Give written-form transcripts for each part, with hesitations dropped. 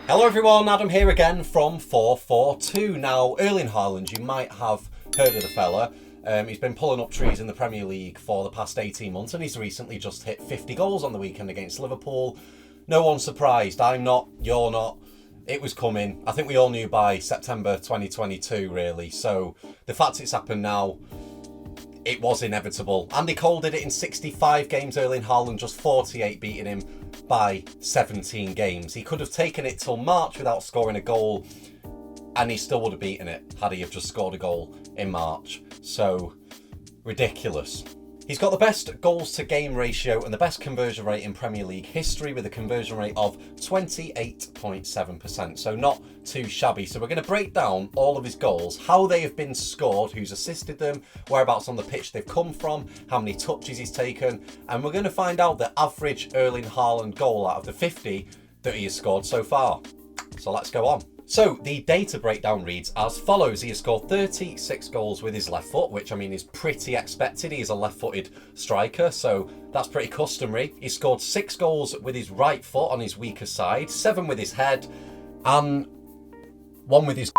Hello everyone, Adam here again from FourFourTwo. Now, Erling Haaland, you might have heard of the fella. He's been pulling up trees in the Premier League for the past 18 months and he's recently just hit 50 goals on the weekend against Liverpool. No one's surprised. I'm not, you're not. It was coming. I think we all knew by September 2022, really. So the fact it's happened now, it was inevitable. Andy Cole did it in 65 games, Erling Haaland just 48, beating him by 17 games. He could have taken it till March without scoring a goal, and he still would have beaten it had he have just scored a goal in March. So, ridiculous. He's got the best goals to game ratio and the best conversion rate in Premier League history with a conversion rate of 28.7%. So not too shabby. So we're going to break down all of his goals, how they have been scored, who's assisted them, whereabouts on the pitch they've come from, how many touches he's taken. And we're going to find out the average Erling Haaland goal out of the 50 that he has scored so far. So let's go on. So the data breakdown reads as follows. He has scored 36 goals with his left foot, which I mean is pretty expected. He's a left-footed striker, so that's pretty customary. He scored 6 goals with his right foot on his weaker side, 7 with his head, and 1 with his...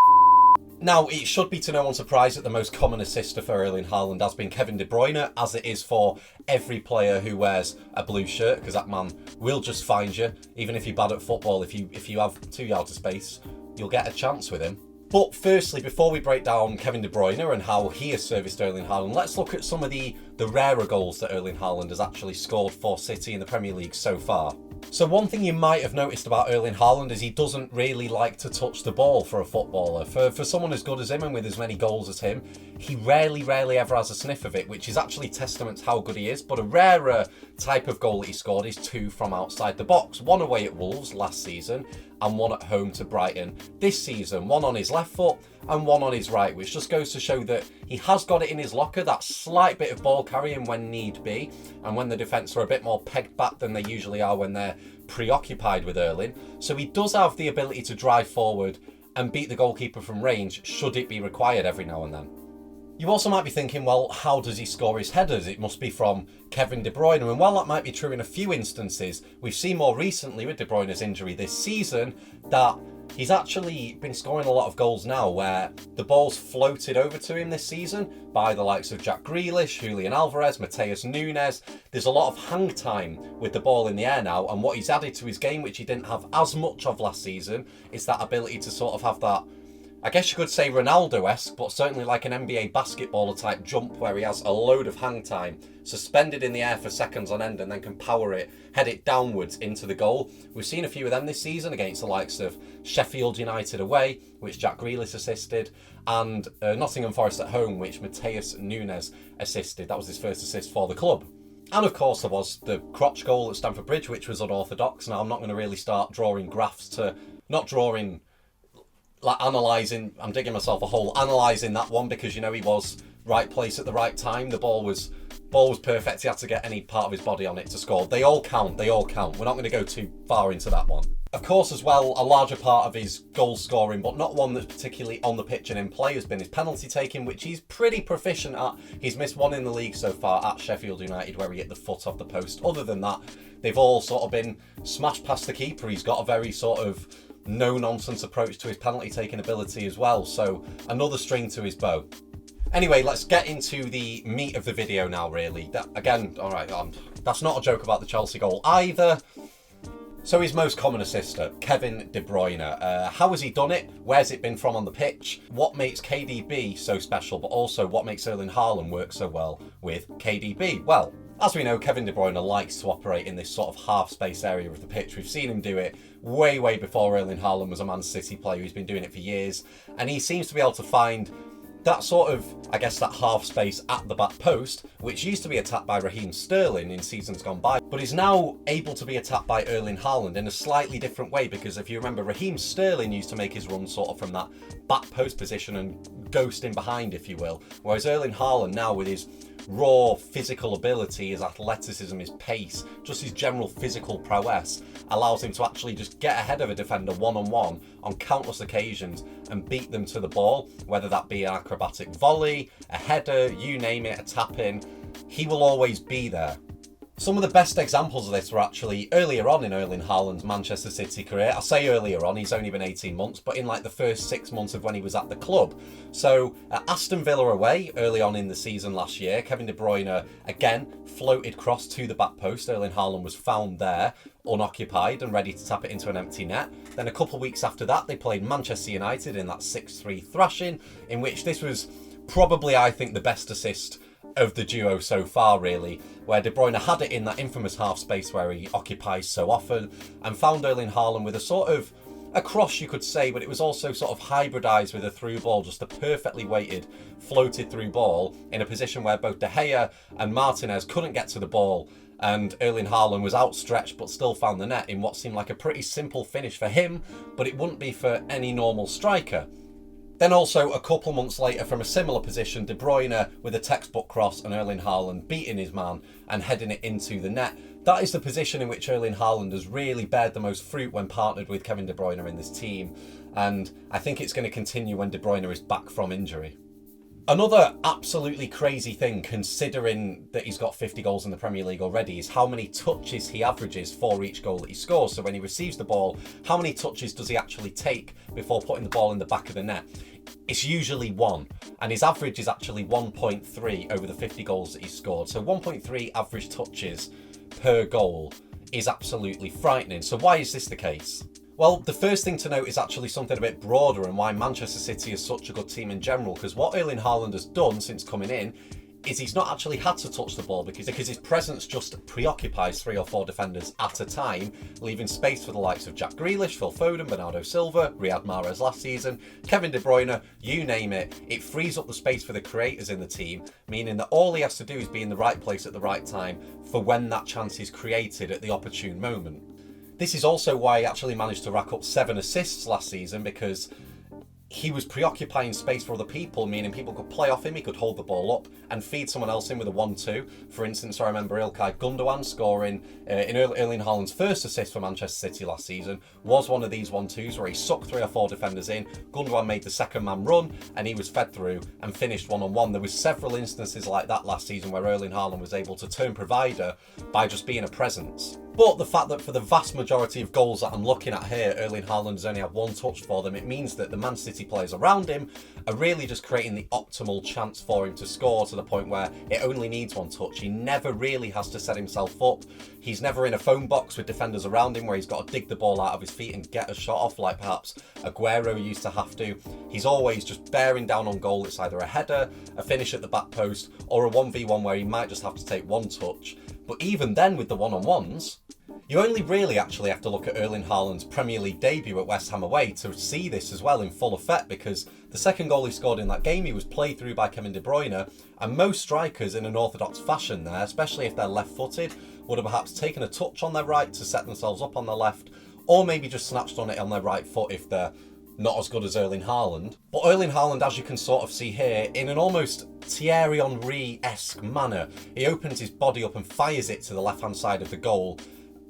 Now, it should be to no one's surprise that the most common assister for Erling Haaland has been Kevin De Bruyne, as it is for every player who wears a blue shirt, because that man will just find you, even if you're bad at football. If you have 2 yards of space, you'll get a chance with him. But firstly, before we break down Kevin De Bruyne and how he has serviced Erling Haaland, let's look at some of the rarer goals that Erling Haaland has actually scored for City in the Premier League so far. So one thing you might have noticed about Erling Haaland is he doesn't really like to touch the ball for a footballer. For someone as good as him and with as many goals as him, he rarely ever has a sniff of it, which is actually testament to how good he is. But a rarer type of goal that he scored is 2 from outside the box. 1 away at Wolves last season and 1 at home to Brighton this season. 1 on his left foot and 1 on his right, which just goes to show that he has got it in his locker, that slight bit of ball carrying when need be, and when the defence are a bit more pegged back than they usually are when they're preoccupied with Erling. So he does have the ability to drive forward and beat the goalkeeper from range, should it be required every now and then. You also might be thinking, well, how does he score his headers? It must be from Kevin De Bruyne. And while that might be true in a few instances, we've seen more recently with De Bruyne's injury this season that he's actually been scoring a lot of goals now where the ball's floated over to him this season by the likes of Jack Grealish, Julian Alvarez, Mateus Nunes. There's a lot of hang time with the ball in the air now, and what he's added to his game, which he didn't have as much of last season, is that ability to sort of have that, I guess you could say Ronaldo-esque, but certainly like an NBA basketballer type jump where he has a load of hang time, suspended in the air for seconds on end and then can power it, head it downwards into the goal. We've seen a few of them this season against the likes of Sheffield United away, which Jack Grealish assisted, and Nottingham Forest at home, which Mateus Nunes assisted. That was his first assist for the club. And of course there was the crotch goal at Stamford Bridge, which was unorthodox. Now I'm not going to really start drawing graphs to, not drawing... like analysing, I'm digging myself a hole, analysing that one because, you know, he was right place at the right time. The ball was perfect. He had to get any part of his body on it to score. They all count. We're not going to go too far into that one. Of course, as well, a larger part of his goal scoring, but not one that's particularly on the pitch and in play, has been his penalty taking, which he's pretty proficient at. He's missed 1 in the league so far at Sheffield United where he hit the foot off the post. Other than that, they've all sort of been smashed past the keeper. He's got a very sort of no-nonsense approach to his penalty-taking ability as well, so another string to his bow. Anyway, let's get into the meat of the video now, really. That, again, alright, that's not a joke about the Chelsea goal either. So his most common assister, Kevin De Bruyne. How has he done it? Where's it been from on the pitch? What makes KDB so special, but also what makes Erling Haaland work so well with KDB? Well, as we know, Kevin De Bruyne likes to operate in this sort of half-space area of the pitch. We've seen him do it way before Erling Haaland was a Man City player. He's been doing it for years. And he seems to be able to find that sort of, I guess, that half space at the back post, which used to be attacked by Raheem Sterling in seasons gone by, but is now able to be attacked by Erling Haaland in a slightly different way, because if you remember, Raheem Sterling used to make his run sort of from that back post position and ghost in behind, if you will, whereas Erling Haaland now, with his raw physical ability, his athleticism, his pace, just his general physical prowess, allows him to actually just get ahead of a defender one-on-one on countless occasions and beat them to the ball, whether that be an acrobatic volley, a header, you name it, a tap-in. He will always be there. Some of the best examples of this were actually earlier on in Erling Haaland's Manchester City career. I say earlier on, he's only been 18 months, but in like the first 6 months of when he was at the club. So at Aston Villa away, early on in the season last year, Kevin De Bruyne again floated cross to the back post. Erling Haaland was found there, unoccupied and ready to tap it into an empty net. Then a couple of weeks after that, they played Manchester United in that 6-3 thrashing, in which this was probably, I think, the best assist of the duo so far, really, where De Bruyne had it in that infamous half space where he occupies so often, and found Erling Haaland with a sort of a cross, you could say, but it was also sort of hybridised with a through ball, just a perfectly weighted, floated through ball in a position where both De Gea and Martinez couldn't get to the ball, and Erling Haaland was outstretched but still found the net in what seemed like a pretty simple finish for him, but it wouldn't be for any normal striker. Then also a couple months later from a similar position, De Bruyne with a textbook cross and Erling Haaland beating his man and heading it into the net. That is the position in which Erling Haaland has really bared the most fruit when partnered with Kevin De Bruyne in this team. And I think it's going to continue when De Bruyne is back from injury. Another absolutely crazy thing, considering that he's got 50 goals in the Premier League already, is how many touches he averages for each goal that he scores. So when he receives the ball, how many touches does he actually take before putting the ball in the back of the net? It's usually 1, and his average is actually 1.3 over the 50 goals that he's scored. So 1.3 average touches per goal is absolutely frightening. So why is this the case? Well, the first thing to note is actually something a bit broader and why Manchester City is such a good team in general, because what Erling Haaland has done since coming in is he's not actually had to touch the ball because his presence just preoccupies 3 or 4 defenders at a time, leaving space for the likes of Jack Grealish, Phil Foden, Bernardo Silva, Riyad Mahrez last season, Kevin De Bruyne, you name it. It frees up the space for the creators in the team, meaning that all he has to do is be in the right place at the right time for when that chance is created at the opportune moment. This is also why he actually managed to rack up 7 assists last season, because he was preoccupying space for other people, meaning people could play off him, he could hold the ball up and feed someone else in with a 1-2. For instance, I remember Ilkay Gundogan scoring in Erling Haaland's first assist for Manchester City last season was one of these 1-2s where he sucked 3 or 4 defenders in, Gundogan made the second man run and he was fed through and finished 1-on-1. There was several instances like that last season where Erling Haaland was able to turn provider by just being a presence. But the fact that for the vast majority of goals that I'm looking at here, Erling Haaland has only had 1 touch for them, it means that the Man City players around him are really just creating the optimal chance for him to score, to the point where it only needs 1 touch. He never really has to set himself up. He's never in a phone box with defenders around him where he's got to dig the ball out of his feet and get a shot off like perhaps Aguero used to have to. He's always just bearing down on goal. It's either a header, a finish at the back post, or a 1v1 where he might just have to take 1 touch. But even then, with the 1-on-1s, you only really actually have to look at Erling Haaland's Premier League debut at West Ham away to see this as well in full effect, because the second goal he scored in that game, he was played through by Kevin De Bruyne, and most strikers in an orthodox fashion there, especially if they're left-footed, would have perhaps taken a touch on their right to set themselves up on their left, or maybe just snatched on it on their right foot if they're not as good as Erling Haaland. But Erling Haaland, as you can sort of see here, in an almost Thierry Henry-esque manner, he opens his body up and fires it to the left-hand side of the goal.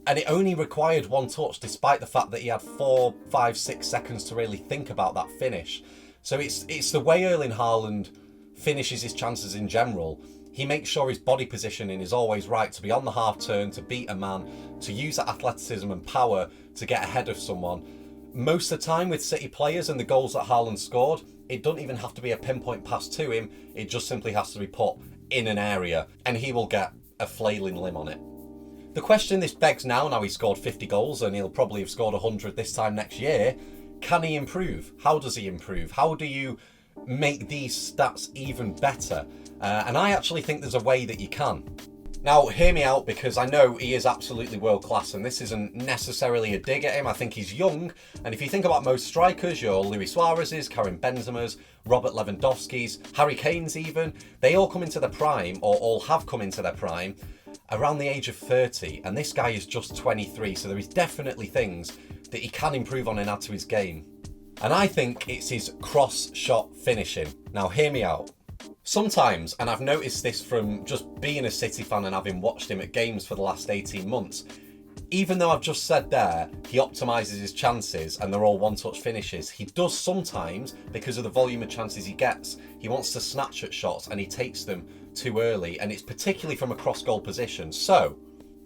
And it only required 1 touch, despite the fact that he had 4, 5, 6 seconds to really think about that finish. So it's the way Erling Haaland finishes his chances in general. He makes sure his body positioning is always right, to be on the half turn, to beat a man, to use that athleticism and power to get ahead of someone. Most of the time with City players and the goals that Haaland scored, it doesn't even have to be a pinpoint pass to him. It just simply has to be put in an area and he will get a flailing limb on it. The question this begs now he's scored 50 goals and he'll probably have scored 100 this time next year, can he improve? How does he improve? How do you make these stats even better? And I actually think there's a way that you can. Now, hear me out, because I know he is absolutely world class and this isn't necessarily a dig at him. I think he's young, and if you think about most strikers, your Luis Suarez's, Karim Benzema's, Robert Lewandowski's, Harry Kane's even, they all come into their prime, or all have come into their prime, around the age of 30, and this guy is just 23, so there is definitely things that he can improve on and add to his game. And I think it's his cross-shot finishing. Now, hear me out. Sometimes, and I've noticed this from just being a City fan and having watched him at games for the last 18 months, even though I've just said there, he optimises his chances and they're all 1-touch finishes, he does sometimes, because of the volume of chances he gets, he wants to snatch at shots and he takes them too early, and it's particularly from a cross-goal position. So,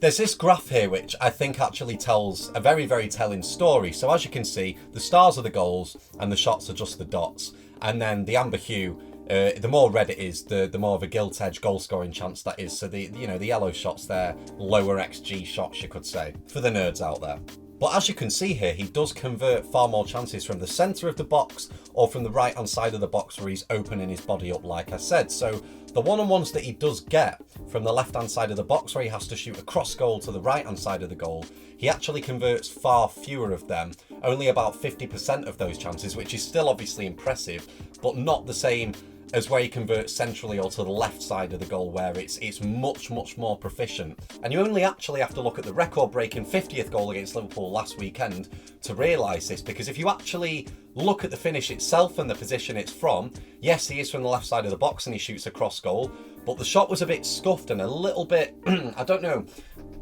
There's this graph here which I think actually tells a very, very telling story. So as you can see, the stars are the goals and the shots are just the dots. And then the amber hue, the more red it is, the more of a gilt edge goal scoring chance that is. So the yellow shots, they're lower XG shots, you could say, for the nerds out there. But as you can see here, he does convert far more chances from the centre of the box or from the right-hand side of the box where he's opening his body up, like I said. So the one-on-ones that he does get from the left-hand side of the box where he has to shoot a cross goal to the right-hand side of the goal, he actually converts far fewer of them, only about 50% of those chances, which is still obviously impressive, but not the same as where he converts centrally or to the left side of the goal where it's much, much more proficient. And you only actually have to look at the record-breaking 50th goal against Liverpool last weekend to realise this, because if you actually look at the finish itself and the position it's from, yes, he is from the left side of the box and he shoots a cross goal, but the shot was a bit scuffed and a little bit, I don't know,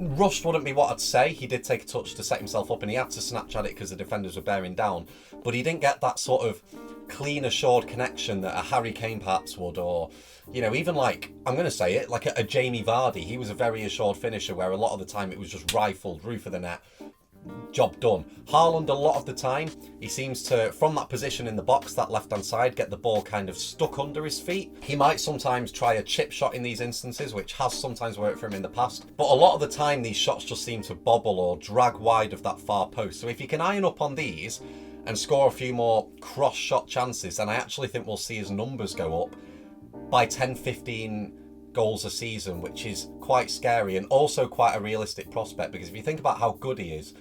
rushed wouldn't be what I'd say. He did take a touch to set himself up and he had to snatch at it because the defenders were bearing down, but he didn't get that sort of clean, assured connection that a Harry Kane perhaps would, or, you know, even like, I'm going to say it, like a Jamie Vardy. He was a very assured finisher where a lot of the time it was just rifled, roof of the net, job done. Haaland, a lot of the time, he seems to, from that position in the box, that left-hand side, get the ball kind of stuck under his feet. He might sometimes try a chip shot in these instances, which has sometimes worked for him in the past. But a lot of the time, these shots just seem to bobble or drag wide of that far post. So if you can iron up on these and score a few more cross-shot chances, then I actually think we'll see his numbers go up by 10, 15 goals a season, which is quite scary and also quite a realistic prospect, because if you think about how good he is,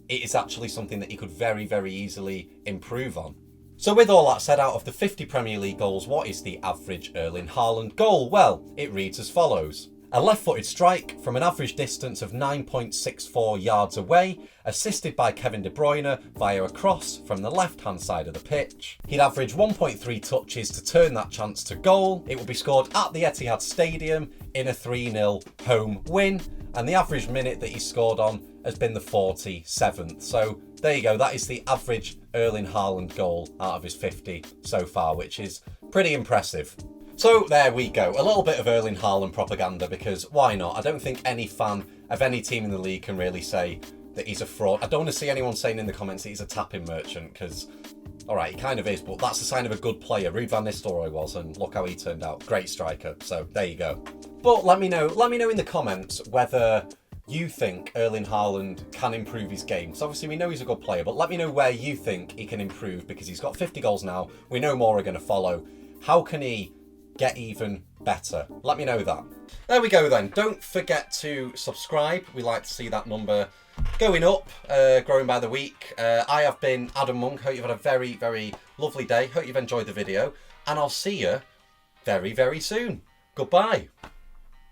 it is actually something that he could very, very easily improve on. So with all that said, out of the 50 Premier League goals, what is the average Erling Haaland goal? Well, it reads as follows. A left-footed strike from an average distance of 9.64 yards away, assisted by Kevin De Bruyne via a cross from the left-hand side of the pitch. He'd average 1.3 touches to turn that chance to goal. It will be scored at the Etihad Stadium in a 3-0 home win, and the average minute that he scored on has been the 47th. So there you go, that is the average Erling Haaland goal out of his 50 so far, which is pretty impressive. So there we go, a little bit of Erling Haaland propaganda, because why not? I don't think any fan of any team in the league can really say that he's a fraud. I don't want to see anyone saying in the comments that he's a tapping merchant, because, alright, he kind of is, but that's a sign of a good player. Ruud van Nistelrooy was, and look how he turned out. Great striker, so there you go. But let me know in the comments whether you think Erling Haaland can improve his game. So obviously we know he's a good player, but let me know where you think he can improve, because he's got 50 goals now. We know more are going to follow. How can he get even better? Let me know that. There we go then. Don't forget to subscribe. We like to see that number going up, growing by the week. I have been Adam Monk. Hope you've had a very, very lovely day. Hope you've enjoyed the video, and I'll see you very, very soon. Goodbye.